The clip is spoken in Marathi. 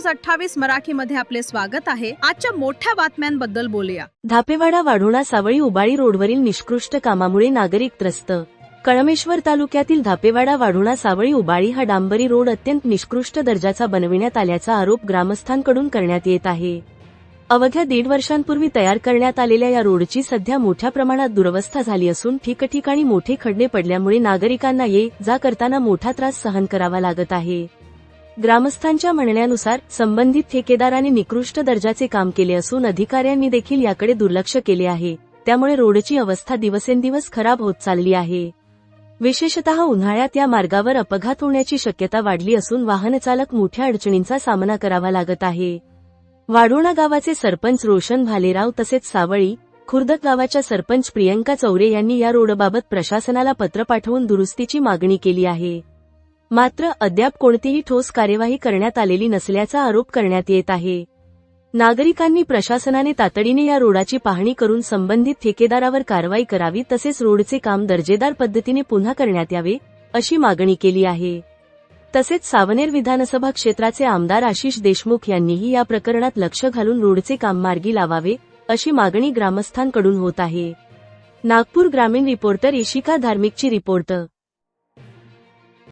न्यूज 28 मराठीमध्ये आपले स्वागत आहे। आजच्या मोठ्या बातम्यांबद्दल बोलूया। धापेवाडा वाढोणा सावळी उबाळी रोडवरील निष्कृष्ट कामामुळे नागरिक त्रस्त। कळमेश्वर तालुक्यातील धापेवाडा वाढोणा सावळी उबाळी हा डांबरी रोड अत्यंत निष्कृष्ट दर्जाचा बनविण्यात आल्याचा आरोप ग्रामस्थांकडून करण्यात येत आहे। अवघ्या 1.5 वर्षांपूर्वी तयार करण्यात आलेल्या या रोडची सध्या मोठ्या प्रमाणात दुरवस्था झाली असून ठिकठिकाणी मोठे खड्डे पडल्यामुळे नागरिकांना ये जा करताना मोठा त्रास सहन करावा लागत आहे। ग्रामस्थांच्या म्हणण्यानुसार संबंधित ठेकेदाराने निकृष्ट दर्जाचे काम केले असून अधिकाऱ्यांनी देखील याकडे दुर्लक्ष केले आहे। त्यामुळे रोडची अवस्था दिवसेंदिवस खराब होत चालली आहे। विशेषतः उन्हाळ्यात या मार्गावर अपघात होण्याची शक्यता वाढली असून वाहनचालक मोठ्या अडचणींचा सामना करावा लागत आहे। वाढोणा गावाचे सरपंच रोशन भालेराव तसेच सावळी खुर्द गावाच्या सरपंच प्रियंका चौरे यांनी या रोडबाबत प्रशासनाला पत्र पाठवून दुरुस्तीची मागणी केली आहे। मात्र अद्याप कोणतीही ठोस कार्यवाही करण्यात आलेली नसल्याचा आरोप करण्यात येत आहे। नागरिकांनी प्रशासनाने तातडीने या रोडाची पाहणी करून संबंधित ठेकेदारावर कारवाई करावी तसेच रोडचे काम दर्जेदार पद्धतीने पुन्हा करण्यात यावे अशी मागणी केली आहे। तसेच सावनेर विधानसभा क्षेत्राचे आमदार आशिष देशमुख यांनीही या प्रकरणात लक्ष घालून रोडचे काम मार्गी लावावे अशी मागणी ग्रामस्थांकडून होत आहे। नागपूर ग्रामीण रिपोर्टर इशिका धार्मिकची रिपोर्ट।